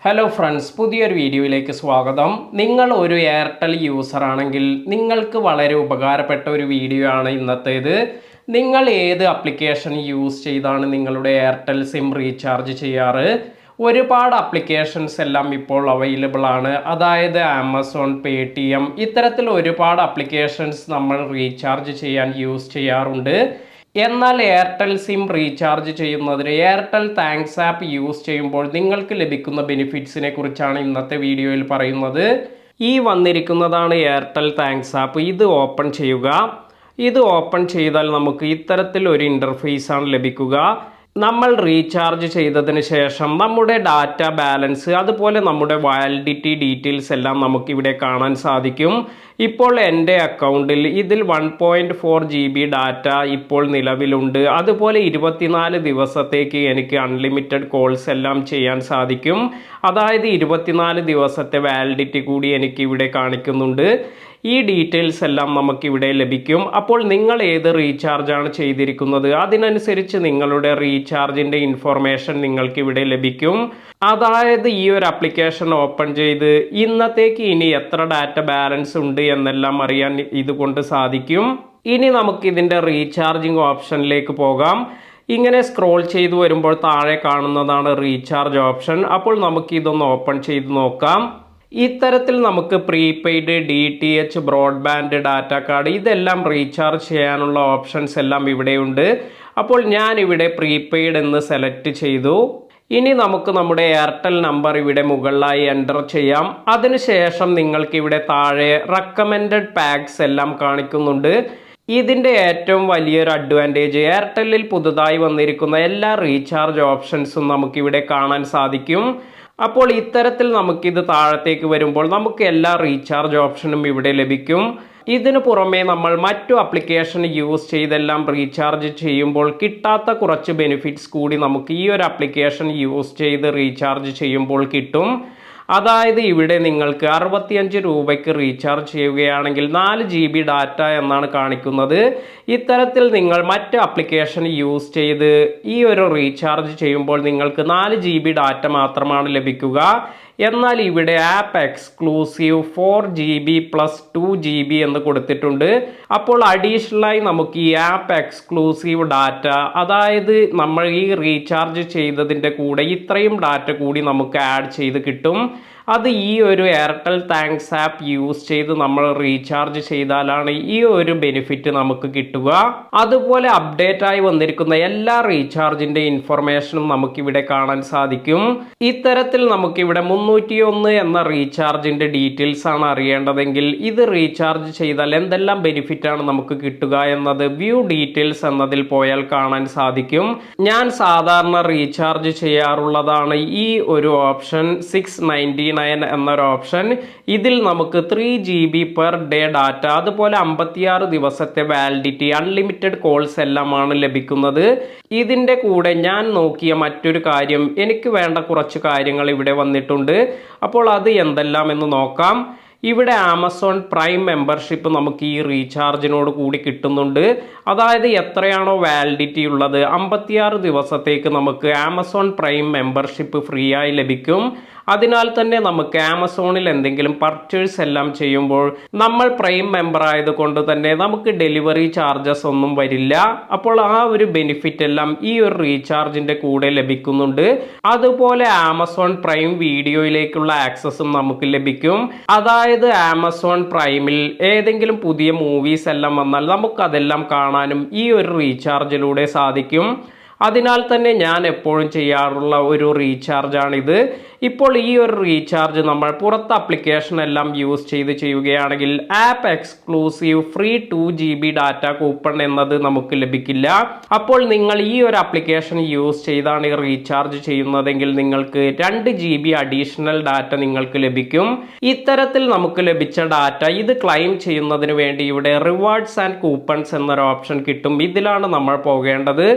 Hello friends, പുതിയൊരു വീഡിയോയിലേക്ക് സ്വാഗതം. നിങ്ങൾ ഒരു എയർടെൽ യൂസർ ആണെങ്കിൽ നിങ്ങൾക്ക് വളരെ ഉപകാരപ്പെട്ട ഒരു വീഡിയോ ആണ് ഇന്നത്തേത്. നിങ്ങൾ ഏത് ആപ്ലിക്കേഷൻ യൂസ് ചെയ്താണ് നിങ്ങളുടെ എയർടെൽ സിം റീചാർജ് ചെയ്യാറ്? ഒരുപാട് ആപ്ലിക്കേഷൻസ് എല്ലാം ഇപ്പോൾ അവൈലബിൾ ആണ്. അതായത് ആമസോൺ, പേടിഎം, ഇത്തരത്തിൽ ഒരുപാട് ആപ്ലിക്കേഷൻസ് നമ്മൾ റീചാർജ് ചെയ്യാൻ യൂസ് ചെയ്യാറുണ്ട്. എന്നാൽ എയർടെൽ സിം റീചാർജ് ചെയ്യുന്നതിന് എയർടെൽ താങ്ക്സ് ആപ്പ് യൂസ് ചെയ്യുമ്പോൾ നിങ്ങൾക്ക് ലഭിക്കുന്ന ബെനിഫിറ്റ്സിനെ കുറിച്ചാണ് ഇന്നത്തെ വീഡിയോയിൽ പറയുന്നത്. ഈ വന്നിരിക്കുന്നതാണ് എയർടെൽ താങ്ക്സ് ആപ്പ്. ഇത് ഓപ്പൺ ചെയ്യുക. ഇത് ഓപ്പൺ ചെയ്താൽ നമുക്ക് ഇത്തരത്തിൽ ഒരു ഇൻ്റർഫേസ് ആണ് ലഭിക്കുക. നമ്മൾ റീചാർജ് ചെയ്തതിന് ശേഷം നമ്മുടെ ഡാറ്റ ബാലൻസ്, അതുപോലെ നമ്മുടെ വാലിഡിറ്റി ഡീറ്റെയിൽസ് എല്ലാം നമുക്കിവിടെ കാണാൻ സാധിക്കും. ഇപ്പോൾ എൻ്റെ അക്കൗണ്ടിൽ ഇതിൽ 1.4 GB ഡാറ്റ ഇപ്പോൾ നിലവിലുണ്ട്. അതുപോലെ 24 ദിവസത്തേക്ക് എനിക്ക് അൺലിമിറ്റഡ് കോൾസ് എല്ലാം ചെയ്യാൻ സാധിക്കും. അതായത് 24 ദിവസത്തെ വാലിഡിറ്റി കൂടി എനിക്ക് ഇവിടെ കാണിക്കുന്നുണ്ട്. ഈ ഡീറ്റെയിൽസ് എല്ലാം നമുക്കിവിടെ ലഭിക്കും. അപ്പോൾ നിങ്ങൾ ഏത് റീചാർജാണ് ചെയ്തിരിക്കുന്നത് അതിനനുസരിച്ച് നിങ്ങളുടെ റീചാർജിൻ്റെ ഇൻഫോർമേഷൻ നിങ്ങൾക്കിവിടെ ലഭിക്കും. അതായത് ഈ ഒരു ആപ്ലിക്കേഷൻ ഓപ്പൺ ചെയ്ത് ഇന്നത്തേക്ക് ഇനി എത്ര ഡാറ്റ ബാലൻസ് ഉണ്ട് എന്നെല്ലാം അറിയാൻ ഇതുകൊണ്ട് സാധിക്കും. ഇനി നമുക്കിതിൻ്റെ റീചാർജിങ് ഓപ്ഷനിലേക്ക് പോകാം. ഇങ്ങനെ സ്ക്രോൾ ചെയ്തു വരുമ്പോൾ താഴെ കാണുന്നതാണ് റീചാർജ് ഓപ്ഷൻ. അപ്പോൾ നമുക്കിതൊന്ന് ഓപ്പൺ ചെയ്ത് നോക്കാം. ഇത്തരത്തിൽ നമുക്ക് prepaid, DTH, broadband, data card ഇതെല്ലാം റീചാർജ് ചെയ്യാനുള്ള ഓപ്ഷൻസ് എല്ലാം ഇവിടെയുണ്ട്. അപ്പോൾ ഞാൻ ഇവിടെ പ്രീപെയ്ഡ് എന്ന് സെലക്ട് ചെയ്തു. ഇനി നമുക്ക് നമ്മുടെ എയർടെൽ നമ്പർ ഇവിടെ മുകളിലായി എൻ്റർ ചെയ്യാം. അതിനുശേഷം നിങ്ങൾക്ക് ഇവിടെ താഴെ റെക്കമെൻഡഡ് പാക്സ് എല്ലാം കാണിക്കുന്നുണ്ട്. ഇതിൻ്റെ ഏറ്റവും വലിയൊരു അഡ്വാൻറ്റേജ് എയർടെല്ലിൽ പുതുതായി വന്നിരിക്കുന്ന എല്ലാ റീചാർജ് ഓപ്ഷൻസും നമുക്കിവിടെ കാണാൻ സാധിക്കും. അപ്പോൾ ഇത്തരത്തിൽ നമുക്കിത് താഴത്തേക്ക് വരുമ്പോൾ നമുക്ക് എല്ലാ റീചാർജ് ഓപ്ഷനും ഇവിടെ ലഭിക്കും. ഇതിനു പുറമെ നമ്മൾ മറ്റു ആപ്ലിക്കേഷൻ യൂസ് ചെയ്തെല്ലാം റീചാർജ് ചെയ്യുമ്പോൾ കിട്ടാത്ത കുറച്ച് ബെനിഫിറ്റ്സ് കൂടി നമുക്ക് ഈ ഒരു ആപ്ലിക്കേഷൻ യൂസ് ചെയ്ത് റീചാർജ് ചെയ്യുമ്പോൾ കിട്ടും. അതായത് ഇവിടെ നിങ്ങൾക്ക് 65 രൂപയ്ക്ക് റീചാർജ് ചെയ്യുകയാണെങ്കിൽ 4 GB ഡാറ്റ എന്നാണ് കാണിക്കുന്നത്. ഇത്തരത്തിൽ നിങ്ങൾ മറ്റ് ആപ്ലിക്കേഷൻ യൂസ് ചെയ്ത് ഈ ഒരു റീചാർജ് ചെയ്യുമ്പോൾ നിങ്ങൾക്ക് 4 GB ഡാറ്റ മാത്രമാണ് ലഭിക്കുക. എന്നാൽ ഇവിടെ app exclusive 4 GB plus 2 GB എന്ന് കൊടുത്തിട്ടുണ്ട്. അപ്പോൾ അഡീഷണലായി നമുക്ക് ഈ ആപ്പ് എക്സ്ക്ലൂസീവ് ഡാറ്റ, അതായത് നമ്മൾ ഈ റീചാർജ് ചെയ്തതിൻ്റെ കൂടെ ഇത്രയും ഡാറ്റ കൂടി നമുക്ക് ആഡ് ചെയ്ത് കിട്ടും. അത് ഈ ഒരു എയർടെൽ താങ്ക്സ് ആപ്പ് യൂസ് ചെയ്ത് നമ്മൾ റീചാർജ് ചെയ്താലാണ് ഈ ഒരു ബെനിഫിറ്റ് നമുക്ക് കിട്ടുക. അതുപോലെ അപ്ഡേറ്റ് ആയി വന്നിരിക്കുന്ന എല്ലാ റീചാർജിൻ്റെ ഇൻഫർമേഷനും നമുക്കിവിടെ കാണാൻ സാധിക്കും. ഇത്തരത്തിൽ നമുക്കിവിടെ 301 എന്ന റീചാർജിൻ്റെ ഡീറ്റെയിൽസ് ആണ് അറിയേണ്ടതെങ്കിൽ ഇത് റീചാർജ് ചെയ്താൽ എന്തെല്ലാം ബെനിഫിറ്റ് ആണ് നമുക്ക് കിട്ടുക എന്നത് വ്യൂ ഡീറ്റെയിൽസ് എന്നതിൽ പോയാൽ കാണാൻ സാധിക്കും. ഞാൻ സാധാരണ റീചാർജ് ചെയ്യാറുള്ളതാണ് ഈ ഒരു ഓപ്ഷൻ 699 എന്നൊരു ഓപ്ഷൻ. ഇതിൽ നമുക്ക് 3 GB പെർ ഡേ ഡാറ്റ, അതുപോലെ 56 ദിവസത്തെ വാലിഡിറ്റി, അൺലിമിറ്റഡ് കോൾസ് എല്ലാമാണ് ലഭിക്കുന്നത്. ഇതിൻ്റെ കൂടെ ഞാൻ നോക്കിയ മറ്റൊരു കാര്യം, എനിക്ക് വേണ്ട കുറച്ച് കാര്യങ്ങൾ ഇവിടെ വന്നിട്ടുണ്ട്. അപ്പോൾ അത് എന്തെല്ലാം എന്ന് നോക്കാം. ഇവിടെ ആമസോൺ പ്രൈം മെമ്പർഷിപ്പ് നമുക്ക് ഈ റീചാർജിനോട് കൂടി കിട്ടുന്നുണ്ട്. അതായത് എത്രയാണോ വാലിഡിറ്റി ഉള്ളത് 56 ദിവസത്തേക്ക് നമുക്ക് ആമസോൺ പ്രൈം മെമ്പർഷിപ്പ് ഫ്രീ ആയി ലഭിക്കും. അതിനാൽ തന്നെ നമുക്ക് ആമസോണിൽ എന്തെങ്കിലും പർച്ചേസ് എല്ലാം ചെയ്യുമ്പോൾ നമ്മൾ പ്രൈം മെമ്പർ ആയതുകൊണ്ട് തന്നെ നമുക്ക് ഡെലിവറി ചാർജസ് ഒന്നും വരില്ല. അപ്പോൾ ആ ഒരു ബെനിഫിറ്റ് എല്ലാം ഈ ഒരു റീചാർജിൻ്റെ കൂടെ ലഭിക്കുന്നുണ്ട്. അതുപോലെ ആമസോൺ പ്രൈം വീഡിയോയിലേക്കുള്ള ആക്സസും നമുക്ക് ലഭിക്കും. അതായത് ആമസോൺ പ്രൈമിൽ ഏതെങ്കിലും പുതിയ മൂവീസ് എല്ലാം വന്നാൽ നമുക്കതെല്ലാം കാണാനും ഈ ഒരു റീചാർജിലൂടെ സാധിക്കും. അതിനാൽ തന്നെ ഞാൻ എപ്പോഴും ചെയ്യാറുള്ള ഒരു റീചാർജാണിത്. ഇപ്പോൾ ഈ ഒരു റീചാർജ് നമ്മൾ പുറത്ത് ആപ്ലിക്കേഷൻ എല്ലാം യൂസ് ചെയ്ത് ചെയ്യുകയാണെങ്കിൽ app exclusive free 2 GB data coupon എന്നത് നമുക്ക് ലഭിക്കില്ല. അപ്പോൾ നിങ്ങൾ ഈ ഒരു ആപ്ലിക്കേഷൻ യൂസ് ചെയ്താണ് ഈ റീചാർജ് ചെയ്യുന്നതെങ്കിൽ നിങ്ങൾക്ക് 2 GB അഡീഷണൽ ഡാറ്റ നിങ്ങൾക്ക് ലഭിക്കും. ഇത്തരത്തിൽ നമുക്ക് ലഭിച്ച ഡാറ്റ ഇത് ക്ലെയിം ചെയ്യുന്നതിന് വേണ്ടി ഇവിടെ റിവാർഡ്സ് ആൻഡ് കൂപ്പൺസ് എന്നൊരു ഓപ്ഷൻ കിട്ടും. ഇതിലാണ് നമ്മൾ പോകേണ്ടത്.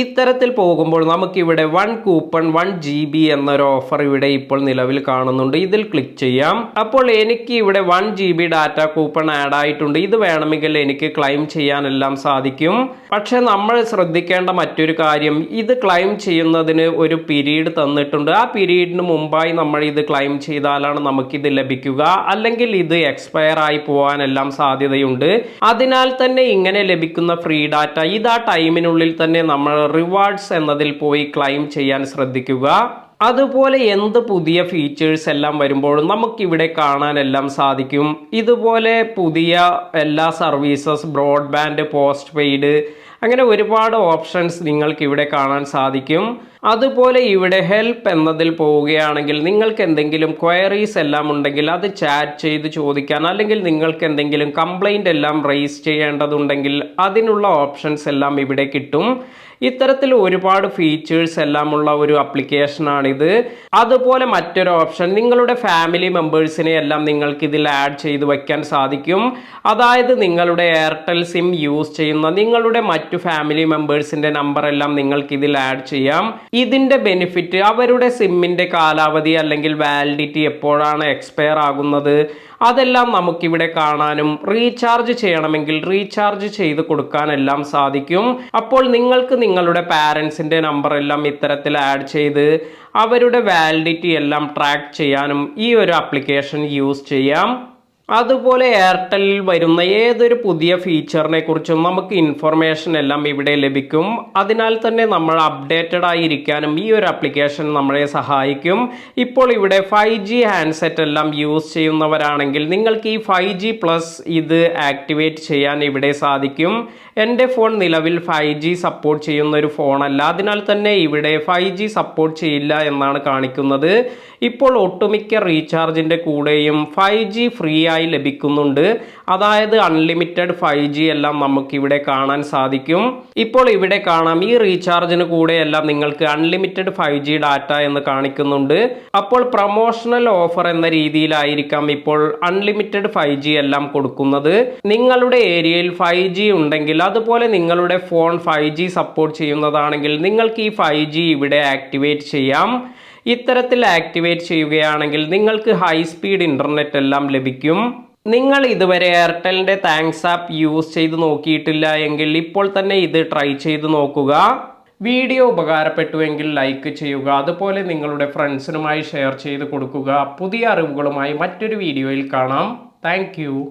ഇത്തരത്തിൽ ഇത്തരത്തിൽ പോകുമ്പോൾ നമുക്കിവിടെ 1 കൂപ്പൺ 1 GB എന്നൊരു ഓഫർ ഇവിടെ ഇപ്പോൾ നിലവിൽ കാണുന്നുണ്ട്. ഇതിൽ ക്ലിക്ക് ചെയ്യാം. അപ്പോൾ എനിക്ക് ഇവിടെ 1 GB ഡാറ്റ കൂപ്പൺ ആഡ് ആയിട്ടുണ്ട്. ഇത് വേണമെങ്കിൽ എനിക്ക് ക്ലെയിം ചെയ്യാനെല്ലാം സാധിക്കും. പക്ഷെ നമ്മൾ ശ്രദ്ധിക്കേണ്ട മറ്റൊരു കാര്യം, ഇത് ക്ലെയിം ചെയ്യുന്നതിന് ഒരു പീരീഡ് തന്നിട്ടുണ്ട്. ആ പീരീഡിന് മുമ്പായി നമ്മൾ ഇത് ക്ലെയിം ചെയ്താലാണ് നമുക്കിത് ലഭിക്കുക. അല്ലെങ്കിൽ ഇത് എക്സ്പയർ ആയി പോകാനെല്ലാം സാധ്യതയുണ്ട്. അതിനാൽ തന്നെ ഇങ്ങനെ ലഭിക്കുന്ന ഫ്രീ ഡാറ്റ ഇത് ആ ടൈമിനുള്ളിൽ തന്നെ നമ്മൾ റിവാർഡ്സ് എന്നതിൽ പോയി ക്ലെയിം ചെയ്യാൻ ശ്രദ്ധിക്കുക. അതുപോലെ എന്ത് പുതിയ ഫീച്ചേഴ്സ് എല്ലാം വരുമ്പോഴും നമുക്കിവിടെ കാണാനെല്ലാം സാധിക്കും. ഇതുപോലെ പുതിയ എല്ലാ സർവീസസ്, ബ്രോഡ്ബാൻഡ്, പോസ്റ്റ് പെയ്ഡ്, അങ്ങനെ ഒരുപാട് ഓപ്ഷൻസ് നിങ്ങൾക്ക് ഇവിടെ കാണാൻ സാധിക്കും. അതുപോലെ ഇവിടെ ഹെൽപ്പ് എന്നതിൽ പോവുകയാണെങ്കിൽ നിങ്ങൾക്ക് എന്തെങ്കിലും ക്വയറീസ് എല്ലാം ഉണ്ടെങ്കിൽ അത് ചാറ്റ് ചെയ്ത് ചോദിക്കാൻ, അല്ലെങ്കിൽ നിങ്ങൾക്ക് എന്തെങ്കിലും കംപ്ലൈൻ്റ് എല്ലാം റേസ് ചെയ്യേണ്ടതുണ്ടെങ്കിൽ അതിനുള്ള ഓപ്ഷൻസ് എല്ലാം ഇവിടെ കിട്ടും. ഇത്തരത്തിൽ ഒരുപാട് ഫീച്ചേഴ്സ് എല്ലാം ഉള്ള ഒരു ആപ്ലിക്കേഷനാണിത്. അതുപോലെ മറ്റൊരു ഓപ്ഷൻ, നിങ്ങളുടെ ഫാമിലി മെമ്പേഴ്സിനെ എല്ലാം നിങ്ങൾക്ക് ഇതിൽ ആഡ് ചെയ്ത് വയ്ക്കാൻ സാധിക്കും. അതായത് നിങ്ങളുടെ എയർടെൽ സിം യൂസ് ചെയ്യുന്ന നിങ്ങളുടെ മറ്റു ഫാമിലി മെമ്പേഴ്സിന്റെ നമ്പർ എല്ലാം നിങ്ങൾക്ക് ഇതിൽ ആഡ് ചെയ്യാം. ഇതിന്റെ ബെനിഫിറ്റ്, അവരുടെ സിമ്മിന്റെ കാലാവധി അല്ലെങ്കിൽ വാലിഡിറ്റി എപ്പോഴാണ് എക്സ്പയർ ആകുന്നത് അതെല്ലാം നമുക്കിവിടെ കാണാനും റീചാർജ് ചെയ്യണമെങ്കിൽ റീചാർജ് ചെയ്ത് കൊടുക്കാനെല്ലാം സാധിക്കും. അപ്പോൾ നിങ്ങൾക്ക് നിങ്ങളുടെ പാരൻസിന്റെ നമ്പർ എല്ലാം ഇത്തരത്തിൽ ആഡ് ചെയ്ത് അവരുടെ വാലിഡിറ്റി എല്ലാം ട്രാക്ക് ചെയ്യാനും ഈ ഒരു ആപ്ലിക്കേഷൻ യൂസ് ചെയ്യാം. അതുപോലെ എയർടെലിൽ വരുന്ന ഏതൊരു പുതിയ ഫീച്ചറിനെ കുറിച്ചും നമുക്ക് ഇൻഫർമേഷൻ എല്ലാം ഇവിടെ ലഭിക്കും. അതിനാൽ തന്നെ നമ്മൾ അപ്ഡേറ്റഡ് ആയിരിക്കാനും ഈ ഒരു ആപ്ലിക്കേഷൻ നമ്മളെ സഹായിക്കും. ഇപ്പോൾ ഇവിടെ 5G ഹാൻഡ്സെറ്റ് എല്ലാം യൂസ് ചെയ്യുന്നവരാണെങ്കിൽ നിങ്ങൾക്ക് ഈ 5G+ ഇത് ആക്ടിവേറ്റ് ചെയ്യാൻ ഇവിടെ സാധിക്കും. എൻ്റെ ഫോൺ നിലവിൽ 5G സപ്പോർട്ട് ചെയ്യുന്ന ഒരു ഫോണല്ല. അതിനാൽ തന്നെ ഇവിടെ 5G സപ്പോർട്ട് ചെയ്യില്ല എന്നാണ് കാണിക്കുന്നത്. ഇപ്പോൾ ഒട്ടുമിക്ക റീചാർജിൻ്റെ കൂടെയും 5G ഫ്രീ ആയി ലഭിക്കുന്നുണ്ട്. അതായത് അൺലിമിറ്റഡ് 5G എല്ലാം നമുക്കിവിടെ കാണാൻ സാധിക്കും. ഇപ്പോൾ ഇവിടെ കാണാം, ഈ റീചാർജിന് കൂടെയെല്ലാം നിങ്ങൾക്ക് അൺലിമിറ്റഡ് 5G ഡാറ്റ എന്ന് കാണിക്കുന്നുണ്ട്. അപ്പോൾ പ്രൊമോഷണൽ ഓഫർ എന്ന രീതിയിലായിരിക്കാം ഇപ്പോൾ അൺലിമിറ്റഡ് 5G എല്ലാം കൊടുക്കുന്നത്. നിങ്ങളുടെ ഏരിയയിൽ 5G ഉണ്ടെങ്കിൽ, അതുപോലെ നിങ്ങളുടെ ഫോൺ 5G സപ്പോർട്ട് ചെയ്യുന്നതാണെങ്കിൽ നിങ്ങൾക്ക് ഈ 5G ഇവിടെ ആക്ടിവേറ്റ് ചെയ്യാം. ഇത്തരത്തിൽ ആക്ടിവേറ്റ് ചെയ്യുകയാണെങ്കിൽ നിങ്ങൾക്ക് ഹൈ സ്പീഡ് ഇന്റർനെറ്റ് എല്ലാം ലഭിക്കും. നിങ്ങൾ ഇതുവരെ എയർടെലിൻ്റെ താങ്ക്സ് ആപ്പ് യൂസ് ചെയ്ത് നോക്കിയിട്ടില്ല എങ്കിൽ ഇപ്പോൾ തന്നെ ഇത് ട്രൈ ചെയ്ത് നോക്കുക. വീഡിയോ ഉപകാരപ്പെട്ടുവെങ്കിൽ ലൈക്ക് ചെയ്യുക. അതുപോലെ നിങ്ങളുടെ ഫ്രണ്ട്സിനുമായി ഷെയർ ചെയ്ത് കൊടുക്കുക. പുതിയ അറിവുകളുമായി മറ്റൊരു വീഡിയോയിൽ കാണാം. താങ്ക്